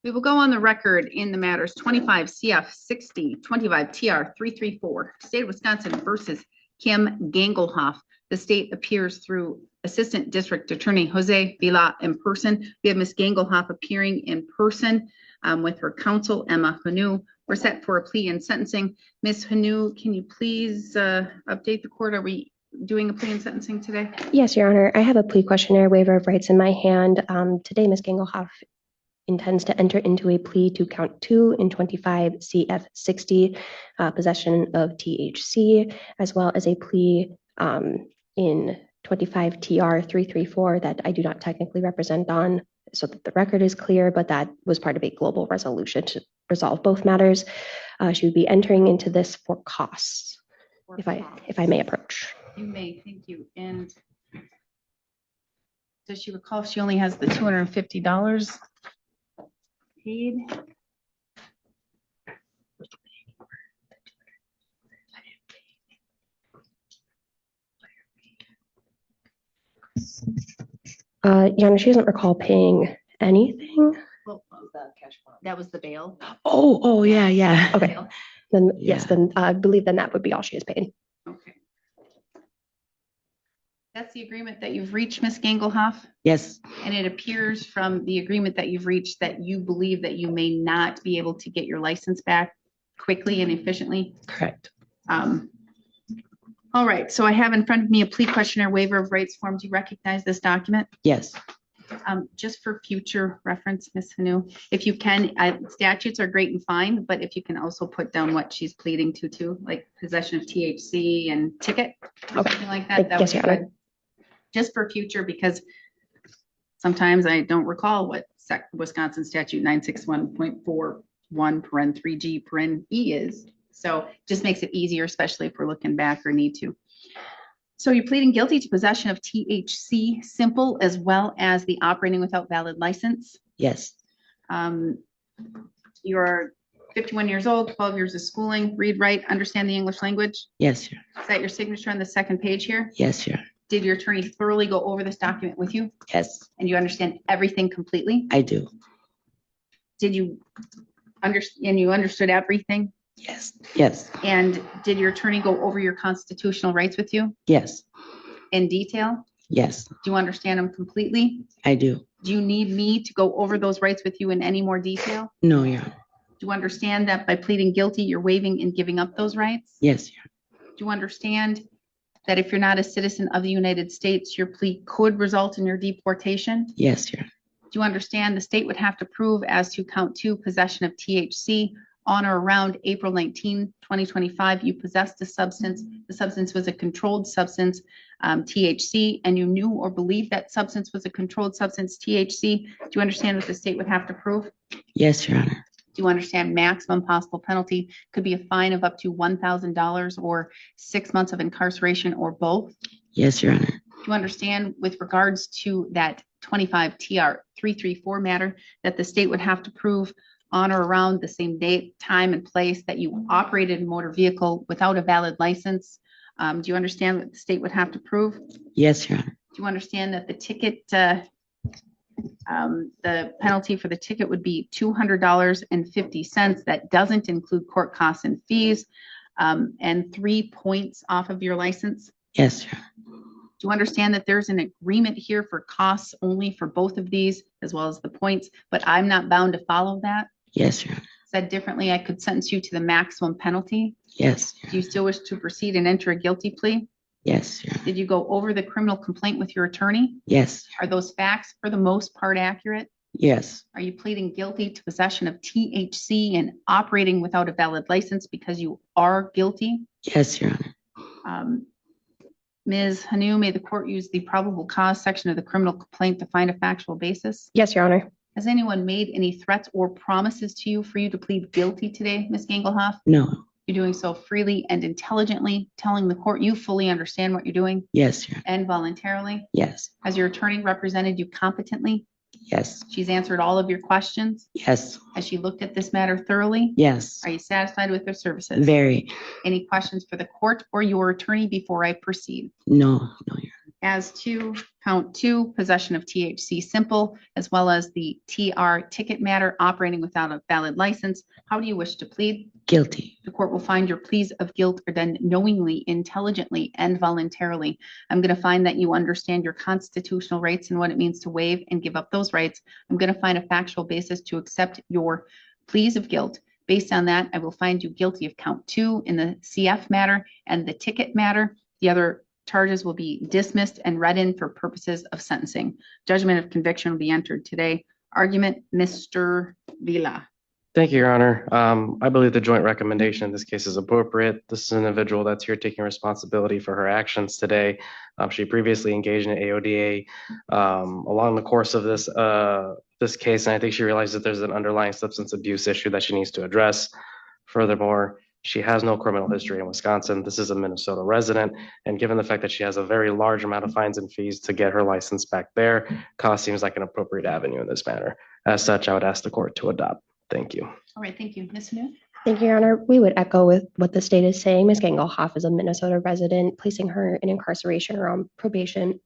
We will go on the record in the matters 25 CF 60, 25 TR 334, State of Wisconsin versus Kim Gangelhoff. The state appears through Assistant District Attorney Jose Vila in person. We have Ms. Gangelhoff appearing in person with her counsel, Emma Hanu. We're set for a plea and sentencing. Ms. Hanu, can you please update the court? Are we doing a plea and sentencing today? Yes, Your Honor. I have a plea questionnaire waiver of rights in my hand. Today, Ms. Gangelhoff intends to enter into a plea to count 2 in 25 CF 60, possession of THC, as well as a plea in 25 TR 334 that I do not technically represent on, so that the record is clear, but that was part of a global resolution to resolve both matters. She would be entering into this for costs, if I may approach. You may, thank you. And does she recall if she only has the $250 paid? Your Honor, she doesn't recall paying anything. Well, that was the bail. Oh, yeah. Okay. Bail. Then yes, then I believe then that would be all she has paid. Okay. That's the agreement that you've reached, Ms. Gangelhoff? Yes. And it appears from the agreement that you've reached that you believe that you may not be able to get your license back quickly and efficiently? Correct. All right, so I have in front of me a plea questionnaire waiver of rights form. Do you recognize this document? Yes. Just for future reference, Ms. Hanu, if you can, statutes are great and fine, but if you can also put down what she's pleading to too, like possession of THC and ticket, or something like that, that would be good. Just for future, because sometimes I don't recall what Wisconsin statute 961.41 paren 3G paren E is. So just makes it easier, especially if we're looking back or need to. So you're pleading guilty to possession of THC simple as well as the operating without valid license. Yes. You're 51 years old, 12 years of schooling, read, write, understand the English language. Yes, sir. Is that your signature on the second page here? Yes, sir. Did your attorney thoroughly go over this document with you? Yes. And you understand everything completely? I do. Did you understand, you understood everything? Yes. Yes. And did your attorney go over your constitutional rights with you? Yes. In detail? Yes. Do you understand them completely? I do. Do you need me to go over those rights with you in any more detail? No, Your Honor. Do you understand that by pleading guilty, you're waiving and giving up those rights? Yes, Your Honor. Do you understand that if you're not a citizen of the United States, your plea could result in your deportation? Yes, Your Honor. Do you understand the state would have to prove as to count 2 possession of THC on or around April 19, 2025, you possessed a substance. The substance was a controlled substance, THC, and you knew or believed that substance was a controlled substance, THC. Do you understand what the state would have to prove? Yes, Your Honor. Do you understand maximum possible penalty could be a fine of up to $1,000 or 6 months of incarceration or both? Yes, Your Honor. Do you understand with regards to that 25 TR 334 matter that the state would have to prove on or around the same date, time, and place that you operated a motor vehicle without a valid license? Do you understand what the state would have to prove? Yes, Your Honor. Do you understand that the ticket, the penalty for the ticket would be $200.50? That doesn't include court costs and fees, and 3 points off of your license? Yes, Your Honor. Do you understand that there's an agreement here for costs only for both of these, as well as the points, but I'm not bound to follow that? Yes, Your Honor. Said differently, I could sentence you to the maximum penalty. Yes. Do you still wish to proceed and enter a guilty plea? Yes, Your Honor. Did you go over the criminal complaint with your attorney? Yes. Are those facts for the most part accurate? Yes. Are you pleading guilty to possession of THC and operating without a valid license because you are guilty? Yes, Your Honor. Ms. Hanu, may the court use the probable cause section of the criminal complaint to find a factual basis? Yes, Your Honor. Has anyone made any threats or promises to you for you to plead guilty today, Ms. Gangelhoff? No. You're doing so freely and intelligently, telling the court you fully understand what you're doing? Yes, Your Honor. And voluntarily? Yes. Has your attorney represented you competently? Yes. She's answered all of your questions? Yes. Has she looked at this matter thoroughly? Yes. Are you satisfied with their services? Very. Any questions for the court or your attorney before I proceed? No, Your Honor. As to count 2, possession of THC simple, as well as the TR ticket matter operating without a valid license, how do you wish to plead? Guilty. The court will find your pleas of guilt are done knowingly, intelligently, and voluntarily. I'm going to find that you understand your constitutional rights and what it means to waive and give up those rights. I'm going to find a factual basis to accept your pleas of guilt. Based on that, I will find you guilty of count 2 in the CF matter and the ticket matter. The other charges will be dismissed and read in for purposes of sentencing. Judgment of conviction will be entered today. Argument, Mr. Vila. Thank you, Your Honor. I believe the joint recommendation in this case is appropriate. This is an individual that's here taking responsibility for her actions today. She previously engaged in AODA along the course of this case, and I think she realized that there's an underlying substance abuse issue that she needs to address. Furthermore, she has no criminal history in Wisconsin. This is a Minnesota resident, and given the fact that she has a very large amount of fines and fees to get her license back there, cost seems like an appropriate avenue in this matter. As such, I would ask the court to adopt. Thank you. All right, thank you. Ms. New? Thank you, Your Honor. We would echo with what the state is saying. Ms. Gangelhoff is a Minnesota resident. Placing her in incarceration or on probation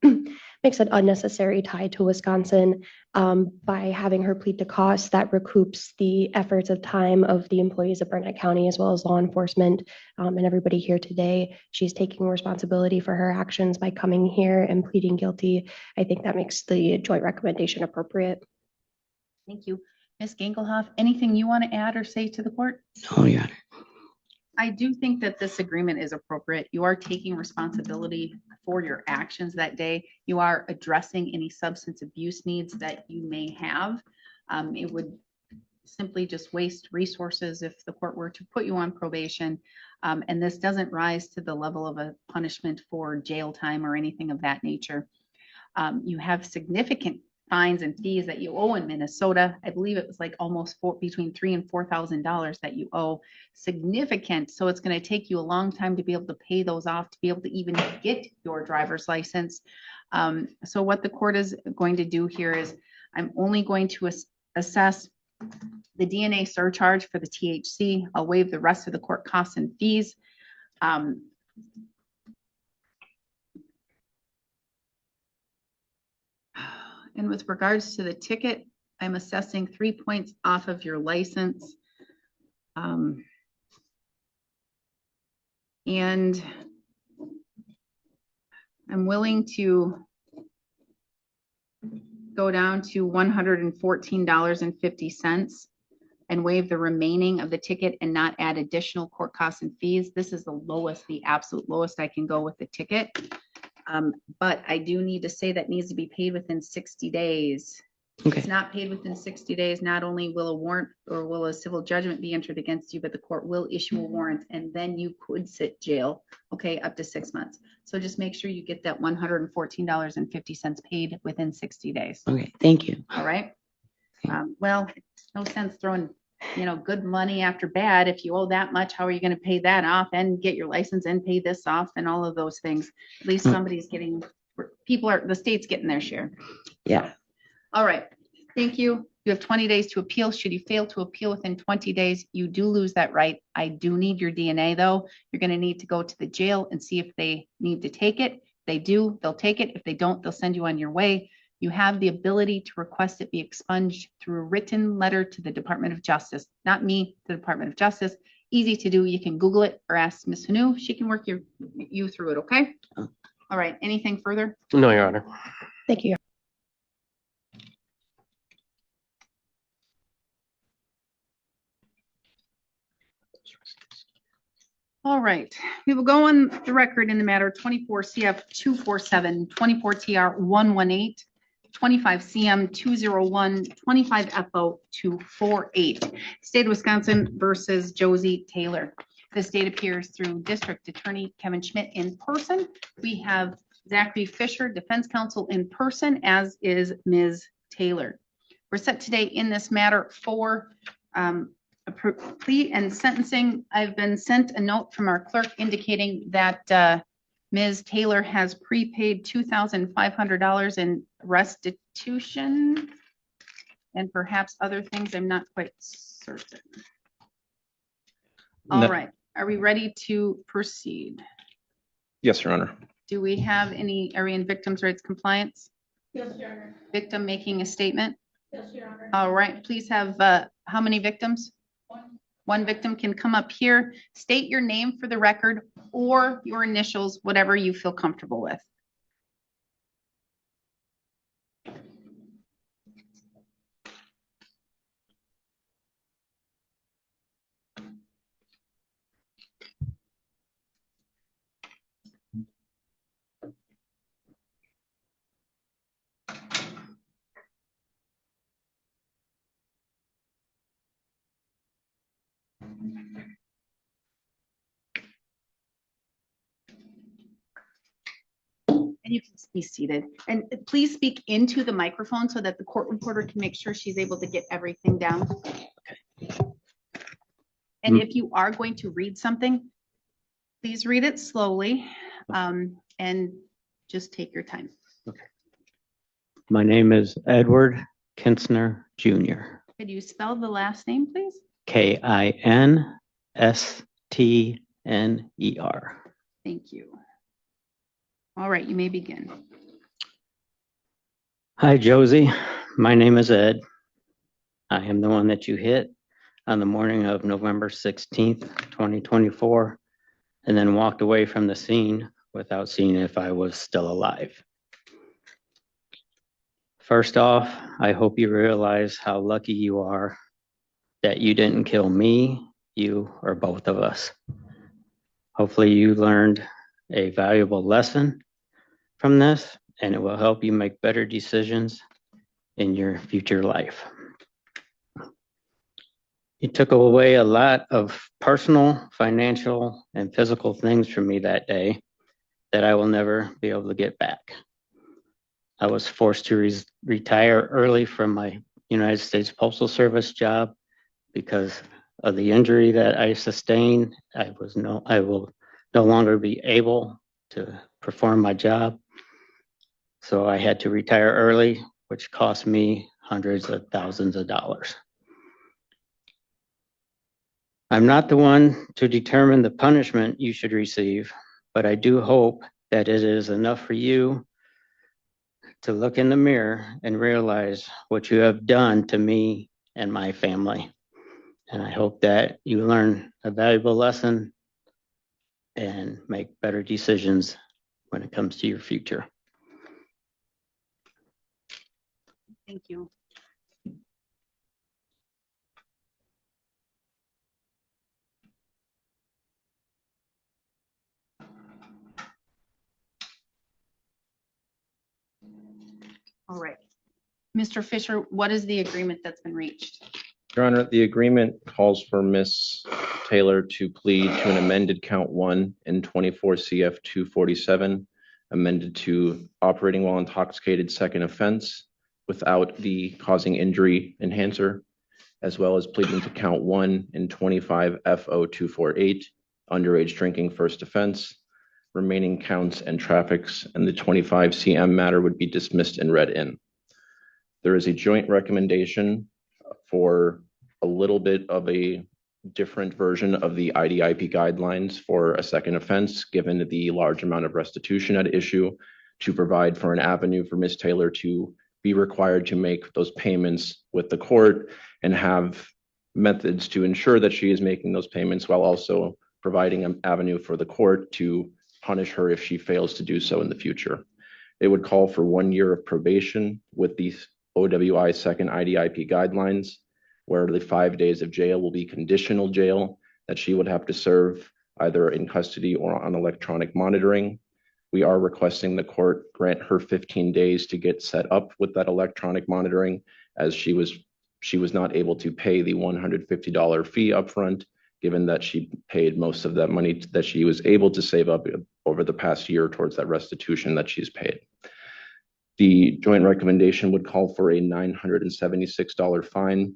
makes an unnecessary tie to Wisconsin. By having her plead to costs, that recoups the efforts of time of the employees of Burnett County as well as law enforcement and everybody here today. She's taking responsibility for her actions by coming here and pleading guilty. I think that makes the joint recommendation appropriate. Thank you. Ms. Gangelhoff, anything you want to add or say to the court? No, Your Honor. I do think that this agreement is appropriate. You are taking responsibility for your actions that day. You are addressing any substance abuse needs that you may have. It would simply just waste resources if the court were to put you on probation. And this doesn't rise to the level of a punishment for jail time or anything of that nature. You have significant fines and fees that you owe in Minnesota. I believe it was like almost between $3,000 and $4,000 that you owe. Significant. So it's going to take you a long time to be able to pay those off, to be able to even get your driver's license. So what the court is going to do here is I'm only going to assess the DNA surcharge for the THC. I'll waive the rest of the court costs and fees. And with regards to the ticket, I'm assessing 3 points off of your license. And I'm willing to go down to $114.50 and waive the remaining of the ticket and not add additional court costs and fees. This is the lowest, the absolute lowest I can go with the ticket. But I do need to say that needs to be paid within 60 days. If Okay. it's not paid within 60 days, not only will a warrant or will a civil judgment be entered against you, but the court will issue a warrant and then you could sit jail, okay, up to 6 months. So just make sure you get that $114.50 paid within 60 days. Okay. Thank you. All right. Well, no sense throwing, good money after bad. If you owe that much, how are you going to pay that off and get your license and pay this off and all of those things? At least somebody's getting, the state's getting their share. Yeah. All right. Thank you. You have 20 days to appeal. Should you fail to appeal within 20 days, you do lose that right. I do need your DNA though. You're going to need to go to the jail and see if they need to take it. If they do, they'll take it. If they don't, they'll send you on your way. You have the ability to request it be expunged through a written letter to the Department of Justice, not me, the Department of Justice. Easy to do. You can Google it or ask Ms. Hanu. She can work you through it. Okay. All right. Anything further? No, Your Honor. Thank you. All right, we will go on the record in the matter 24 CF 247, 24 TR 118, 25 CM 201, 25 FO 248. State of Wisconsin versus Josie Taylor. This date appears through District Attorney Kevin Schmidt in person. We have Zachary Fisher, Defense Counsel in person, as is Ms. Taylor. We're set today in this matter for plea and sentencing. I've been sent a note from our clerk indicating that Ms. Taylor has prepaid $2,500 in restitution and perhaps other things. I'm not quite certain. All right. Are we ready to proceed? Yes, Your Honor. Do we have any, are we in victims' rights compliance? Yes, Your Honor. Victim making a statement? Yes, Your Honor. All right, please have, how many victims? One victim can come up here, state your name for the record or your initials, whatever you feel comfortable with. And you can be seated. And please speak into the microphone so that the court reporter can make sure she's able to get everything down. And if you are going to read something, please read it slowly and just take your time. My name is Edward Kinsner Jr. Could you spell the last name, please? Kinstner. Thank you. All right, you may begin. Hi, Josie. My name is Ed. I am the one that you hit on the morning of November 16th, 2024, and then walked away from the scene without seeing if I was still alive. First off, I hope you realize how lucky you are that you didn't kill me, you, or both of us. Hopefully you learned a valuable lesson from this, and it will help you make better decisions in your future life. You took away a lot of personal, financial, and physical things from me that day that I will never be able to get back. I was forced to retire early from my United States Postal Service job because of the injury that I sustained. I will no longer be able to perform my job. So I had to retire early, which cost me hundreds of thousands of dollars. I'm not the one to determine the punishment you should receive, but I do hope that it is enough for you to look in the mirror and realize what you have done to me and my family. And I hope that you learn a valuable lesson and make better decisions when it comes to your future. Thank you. All right. Mr. Fisher, what is the agreement that's been reached? Your Honor, the agreement calls for Ms. Taylor to plead to an amended count 1 in 24 CF 247, amended to operating while intoxicated second offense without the causing injury enhancer, as well as pleading to count 1 in 25 FO 248, underage drinking first offense. Remaining counts and traffics and the 25 CM matter would be dismissed and read in. There is a joint recommendation for a little bit of a different version of the IDIP guidelines for a second offense, given the large amount of restitution at issue, to provide for an avenue for Ms. Taylor to be required to make those payments with the court and have methods to ensure that she is making those payments while also providing an avenue for the court to punish her if she fails to do so in the future. It would call for 1 year of probation with the OWI second IDIP guidelines, where the 5 days of jail will be conditional jail that she would have to serve either in custody or on electronic monitoring. We are requesting the court grant her 15 days to get set up with that electronic monitoring, as she was not able to pay the $150 fee upfront, given that she paid most of that money that she was able to save up over the past year towards that restitution that she's paid. The joint recommendation would call for a $976 fine,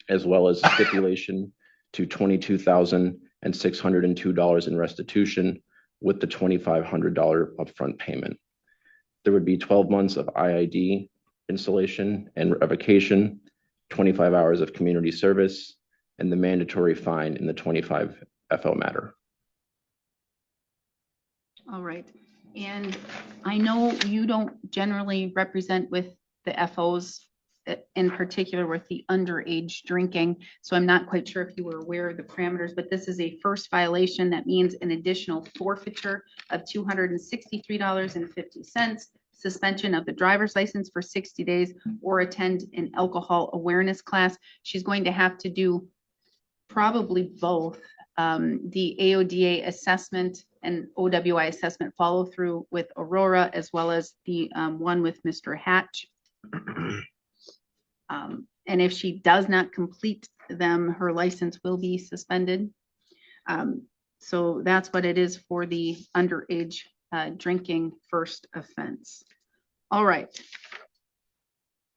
as well as stipulation to $22,602 in restitution with the $2,500 upfront payment. There would be 12 months of IID installation and revocation, 25 hours of community service, and the mandatory fine in the 25 FO matter. All right. And I know you don't generally represent with the FOs in particular with the underage drinking. So I'm not quite sure if you were aware of the parameters, but this is a first violation. That means an additional forfeiture of $263.50, suspension of the driver's license for 60 days, or attend an alcohol awareness class. She's going to have to do probably both. The AODA assessment and OWI assessment follow through with Aurora, as well as the one with Mr. Hatch. And if she does not complete them, her license will be suspended. So that's what it is for the underage drinking first offense. All right.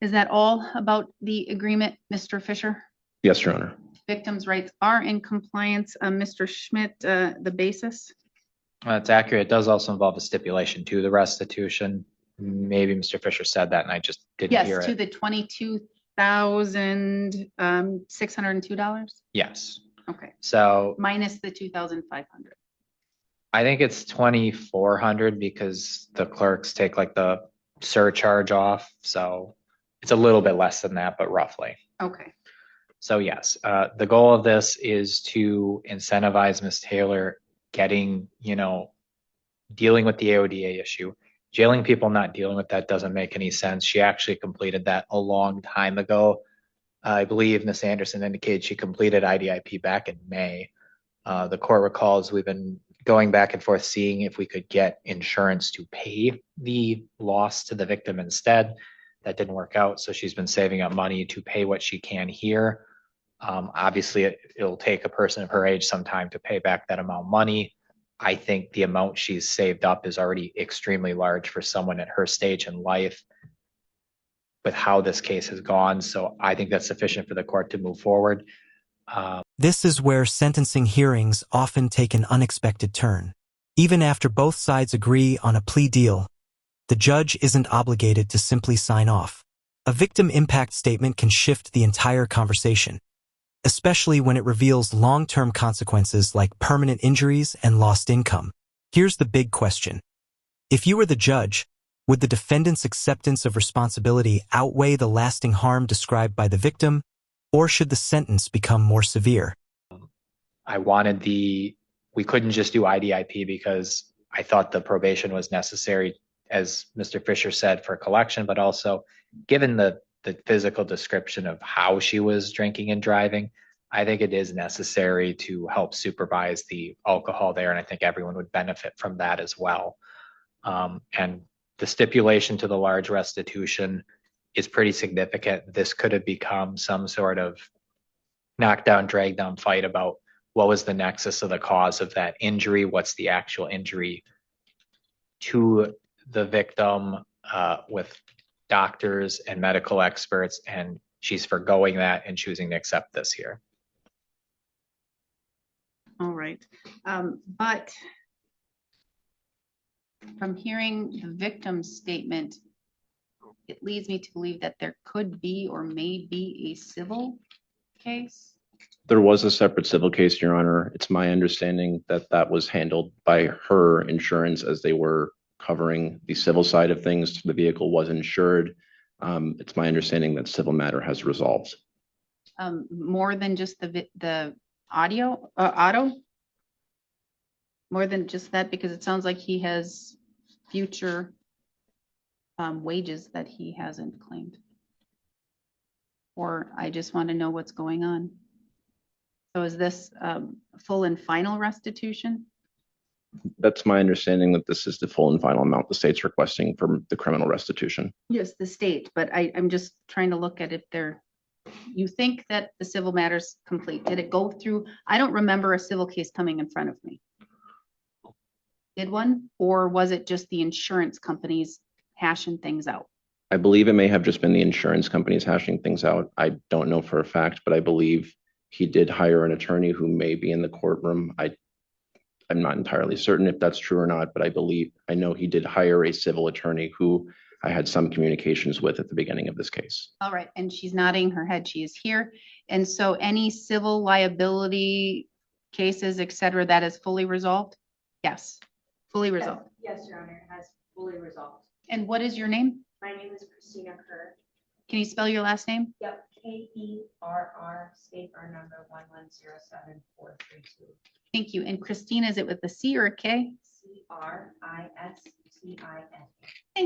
Is that all about the agreement, Mr. Fisher? Yes, Your Honor. Victims' rights are in compliance. Mr. Schmidt, the basis? That's accurate. It does also involve a stipulation to the restitution. Maybe Mr. Fisher said that and I just didn't hear Yes, to it. the $22,602. Yes. Okay, So minus the 2,500. I think it's 2,400 because the clerks take like the surcharge off. So it's a little bit less than that, but roughly. Okay, So yes, the goal of this is to incentivize Ms. Taylor getting, dealing with the AODA issue. Jailing people not dealing with that doesn't make any sense. She actually completed that a long time ago. I believe Ms. Anderson indicated she completed IDIP back in May. The court recalls we've been going back and forth seeing if we could get insurance to pay the loss to the victim instead. That didn't work out, so she's been saving up money to pay what she can here. Obviously, it'll take a person of her age some time to pay back that amount of money. I think the amount she's saved up is already extremely large for someone at her stage in life with how this case has gone. So I think that's sufficient for the court to move forward. This is where sentencing hearings often take an unexpected turn. Even after both sides agree on a plea deal, the judge isn't obligated to simply sign off. A victim impact statement can shift the entire conversation, especially when it reveals long-term consequences like permanent injuries and lost income. Here's the big question. If you were the judge, would the defendant's acceptance of responsibility outweigh the lasting harm described by the victim, or should the sentence become more severe? I wanted we couldn't just do IDIP because I thought the probation was necessary, as Mr. Fisher said, for collection, but also given the physical description of how she was drinking and driving, I think it is necessary to help supervise the alcohol there. And I think everyone would benefit from that as well. And the stipulation to the large restitution is pretty significant. This could have become some sort of knockdown, drag down fight about what was the nexus of the cause of that injury? What's the actual injury to the victim with doctors and medical experts, and she's forgoing that and choosing to accept this here. all right. But from hearing the victim's statement, it leads me to believe that there could be or may be a civil case. There was a separate civil case, Your Honor. It's my understanding that that was handled by her insurance as they were covering the civil side of things. The vehicle was insured. It's my understanding that civil matter has resolved. More than just the auto? More than just that, because it sounds like he has future wages that he hasn't claimed. Or I just want to know what's going on. So is this full and final restitution? That's my understanding, that this is the full and final amount the state's requesting from the criminal restitution. Yes, the state, but I'm just trying to look at if you think that the civil matter's complete. Did it go through? I don't remember a civil case coming in front of me. Did one? Or was it just the insurance companies hashing things out? I believe it may have just been the insurance companies hashing things out. I don't know for a fact, but I believe he did hire an attorney who may be in the courtroom. I'm not entirely certain if that's true or not, but I know he did hire a civil attorney who I had some communications with at the beginning of this case. All right, and she's nodding her head. She is here. And so any civil liability cases, et cetera, that is fully resolved? Yes, fully resolved. Yes, Your Honor, it has fully resolved. And what is your name? My name is Christina Kerr. Can you spell your last name? Yep, KERR, state our number 1107432. Thank you. And Christine, is it with a C or a K? CRISTINA. Thank you.